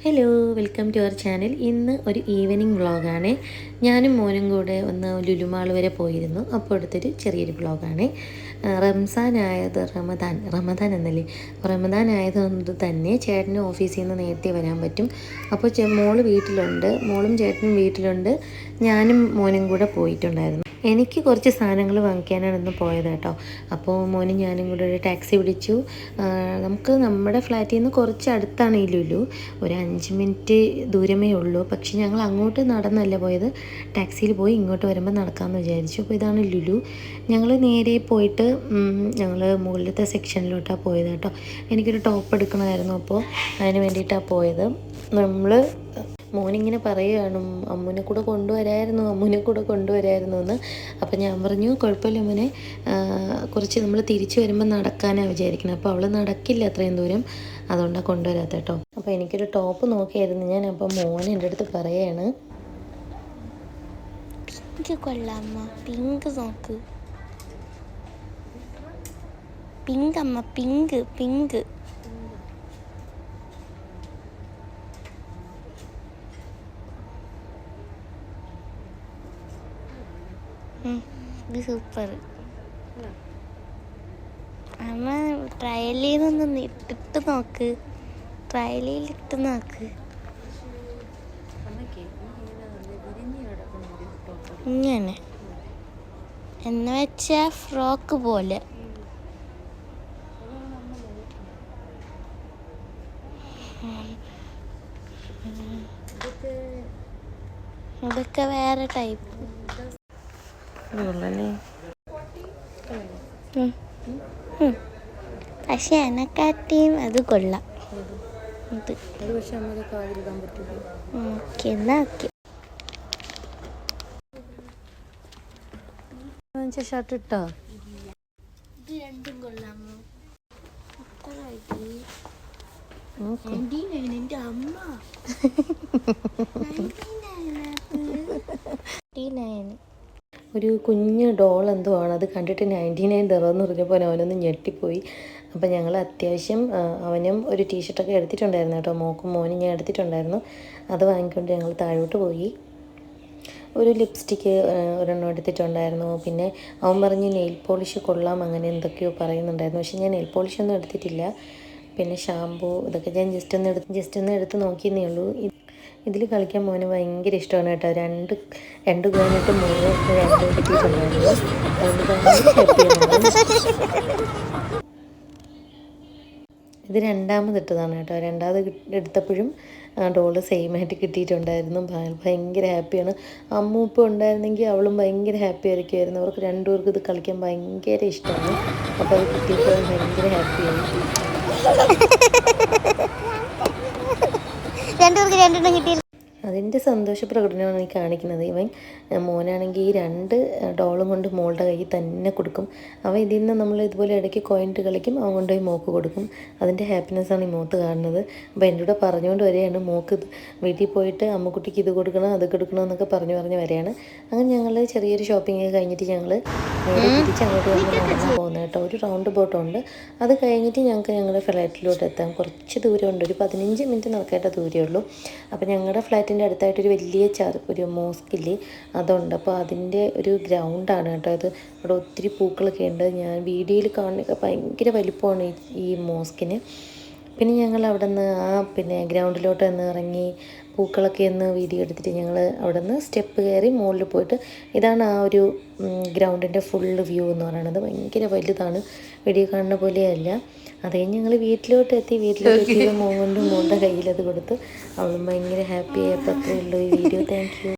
Hello, welcome to our channel. ഇന്ന് ഒരു evening വ്ളോഗാണ്. ഞാനും മോനും കൂടെ ഒന്ന് ലുലുമാൾ വരെ പോയിരുന്നു. അപ്പോൾ എടുത്തൊരു ചെറിയൊരു വ്ളോഗാണ്. റമദാൻ എന്നല്ലേ, റമദാൻ ആയതുകൊണ്ട് തന്നെ ചേട്ടന് ഓഫീസിൽ നിന്ന് നേരത്തെ വരാൻ പറ്റും. അപ്പോൾ മോള് വീട്ടിലുണ്ട്, മോളും ചേട്ടനും വീട്ടിലുണ്ട്. ഞാനും മോനും കൂടെ പോയിട്ടുണ്ടായിരുന്നു. എനിക്ക് കുറച്ച് സാധനങ്ങൾ വാങ്ങിക്കാനാണ് ഇന്ന് പോയത് കേട്ടോ. അപ്പോൾ മോനും ഞാനും കൂടെ ഒരു ടാക്സി പിടിച്ചു. നമുക്ക് നമ്മുടെ ഫ്ലാറ്റിൽ നിന്ന് കുറച്ച് അടുത്താണ് ഈ ലുലു, ഒരു 5 മിനിറ്റ് ദൂരമേ ഉള്ളൂ. പക്ഷെ ഞങ്ങൾ അങ്ങോട്ട് നടന്നല്ല പോയത്, ടാക്സിയിൽ പോയി ഇങ്ങോട്ട് വരുമ്പോൾ നടക്കാമെന്ന് വിചാരിച്ചു. അപ്പോൾ ഇതാണ് ലുലു. ഞങ്ങൾ നേരെ പോയിട്ട് ഞങ്ങൾ മുകളിലത്തെ സെക്ഷനിലോട്ടാണ് പോയത് കേട്ടോ. എനിക്കൊരു ടോപ്പ് എടുക്കണമായിരുന്നു, അപ്പോൾ അതിന് വേണ്ടിയിട്ടാണ് പോയത്. മോനിങ്ങനെ പറയുകയാണ്, അമ്മൂനെ കൂടെ കൊണ്ടുവരായിരുന്നു എന്ന്. അപ്പം ഞാൻ പറഞ്ഞു കുഴപ്പമില്ല മോനെ, കുറച്ച് നമ്മൾ തിരിച്ചു വരുമ്പോൾ നടക്കാനാണ് വിചാരിക്കുന്നത്. അപ്പോൾ അവൾ നടക്കില്ല അത്രയും ദൂരം, അതുകൊണ്ടാണ് കൊണ്ടുവരാത്ത കേട്ടോ. അപ്പോൾ എനിക്കൊരു ടോപ്പ് നോക്കിയായിരുന്നു ഞാൻ. അപ്പം മോൻ എൻ്റെ അടുത്ത് പറയുകയാണ്, പിങ്ക് കൊള്ളാമ്മ, പിങ്ക് നോക്ക്, പിങ്ക് അമ്മ, പിങ്ക് പിങ്ക്. ഇത് സൂപ്പർ. അമ്മ ട്രയലിൽ നിന്ന് ഇട്ടിട്ട് നോക്ക്, ട്രയലിലിട്ട് നോക്ക്. ഇങ്ങനെ എന്ന് വെച്ചാ ഫ്രോക്ക് പോലെ. ഇതൊക്കെ വേറെ ടൈപ്പ്. പക്ഷെ എന്നെക്കാട്ടിയും അത് കൊള്ളാം. ഇത് ഷർട്ട് ഇട്ടോ? ഇത് രണ്ടും കൊള്ളാമോ? എൻ്റെ അമ്മ 99. ഒരു കുഞ്ഞ് ഡോൾ എന്തോ ആണ്, അത് കണ്ടിട്ട് 99 തരാമെന്ന് പറഞ്ഞപ്പോൾ അവനൊന്ന് ഞെട്ടിപ്പോയി. അപ്പോൾ ഞങ്ങൾ അത്യാവശ്യം അവനും ഒരു ടീഷർട്ടൊക്കെ എടുത്തിട്ടുണ്ടായിരുന്നു കേട്ടോ. മോനും ഞാൻ എടുത്തിട്ടുണ്ടായിരുന്നു. അത് വാങ്ങിക്കൊണ്ട് ഞങ്ങൾ താഴോട്ട് പോയി. ഒരു ലിപ്സ്റ്റിക്ക് ഒരെണ്ണം എടുത്തിട്ടുണ്ടായിരുന്നു. പിന്നെ അവൻ പറഞ്ഞ് നെയിൽ പോളിഷ് കൊള്ളാം, അങ്ങനെ എന്തൊക്കെയോ പറയുന്നുണ്ടായിരുന്നു. പക്ഷെ ഞാൻ നെയിൽ പോളിഷൊന്നും എടുത്തിട്ടില്ല. പിന്നെ ഷാമ്പൂ ഇതൊക്കെ ഞാൻ ജസ്റ്റ് ഒന്ന് എടുത്ത് നോക്കിയെന്നേ ഉള്ളൂ. ഇതിൽ കളിക്കാൻ മോന് ഭയങ്കര ഇഷ്ടമാണ് കേട്ടോ. രണ്ട് കഴിഞ്ഞിട്ട് മോന് 2 കിട്ടിയിട്ടുണ്ടായിരുന്നു. അതുകൊണ്ട് ഭയങ്കര ഹാപ്പിയാണ്. ഇത് രണ്ടാമതിട്ടതാണ് കേട്ടോ. രണ്ടാമത് എടുത്തപ്പോഴും ഡോള് സെയിമായിട്ട് കിട്ടിയിട്ടുണ്ടായിരുന്നു. ഭയങ്കര ഹാപ്പിയാണ്. അമ്മ ഇപ്പോൾ ഉണ്ടായിരുന്നെങ്കിൽ അവളും ഭയങ്കര ഹാപ്പി ആയിരിക്കുമായിരുന്നു. അവർക്ക് രണ്ടുപേർക്കും ഇത് കളിക്കാൻ ഭയങ്കര ഇഷ്ടമാണ്. അപ്പോൾ അത് കിട്ടിയപ്പോൾ ഭയങ്കര ഹാപ്പിയായി. അതിൻ്റെ സന്തോഷ പ്രകടനമാണ് ഈ കാണിക്കുന്നത്. മോനാണെങ്കിൽ ഈ 2 ഡോളും കൊണ്ട് മോളുടെ കയ്യിൽ തന്നെ കൊടുക്കും. അവൻ ഇതിൽ നിന്ന് നമ്മൾ ഇതുപോലെ ഇടയ്ക്ക് കോയിൻറ്റ് കളിക്കും, അവൻ കൊണ്ടുപോയി മോക്ക് കൊടുക്കും. അതിൻ്റെ ഹാപ്പിനെസ്സാണ് ഈ മോത്ത് കാണുന്നത്. അപ്പോൾ എൻ്റെ കൂടെ പറഞ്ഞുകൊണ്ട് വരികയാണ്, മോക്ക് വീട്ടിൽ പോയിട്ട് അമ്മക്കുട്ടിക്ക് ഇത് കൊടുക്കണം അത് കൊടുക്കണം എന്നൊക്കെ പറഞ്ഞ് വരികയാണ്. അങ്ങനെ ഞങ്ങൾ ചെറിയൊരു ഷോപ്പിംഗ് കഴിഞ്ഞിട്ട് ഞങ്ങൾ നേരെ തിരിച്ച് അങ്ങോട്ട് നടന്നു പോകുന്നത് കേട്ടോ. ഒരു റൗണ്ട് ബോട്ടുണ്ട്, അത് കഴിഞ്ഞിട്ട് ഞങ്ങളുടെ ഫ്ലാറ്റിലോട്ട് എത്താം. കുറച്ച് ദൂരമുണ്ട്, ഒരു 15 മിനിറ്റ് നടക്കേണ്ട ദൂരമേ ഉള്ളൂ. അപ്പോൾ ഞങ്ങളുടെ ഫ്ലാറ്റിൻ്റെ അടുത്തായിട്ടൊരു വലിയ ഒരു മോസ്കില്ലേ, അതുണ്ട്. അപ്പോൾ അതിൻ്റെ ഒരു ഗ്രൗണ്ടാണ് കേട്ടോ അത്. അവിടെ ഒത്തിരി പൂക്കളൊക്കെ ഉണ്ട്. ഞാൻ വീഡിയോയിൽ കാണുന്നതൊക്കെ ഭയങ്കര വലിപ്പമാണ് ഈ മോസ്കിന്. പിന്നെ ഞങ്ങൾ അവിടെ നിന്ന് ഗ്രൗണ്ടിലോട്ട് ഒന്ന് ഇറങ്ങി പൂക്കളൊക്കെ ഒന്ന് വീഡിയോ എടുത്തിട്ട് ഞങ്ങൾ അവിടെ നിന്ന് സ്റ്റെപ്പ് കയറി മുകളിൽ പോയിട്ട്, ഇതാണ് ആ ഒരു ഗ്രൗണ്ടിൻ്റെ ഫുള്ള് വ്യൂ എന്ന് പറയുന്നത്. ഭയങ്കര വലുതാണ്, വീഡിയോ കാണുന്ന പോലെയല്ല. അത് കഴിഞ്ഞ് ഞങ്ങൾ വീട്ടിലോട്ട് എത്തിയപ്പോൾ മോളുടെ കയ്യിലത് കൊടുത്ത് അവളും ഭയങ്കര ഹാപ്പി ആയപ്പോൾ അത്രയേ ഉള്ളൂ ഈ വീഡിയോ. Thank you.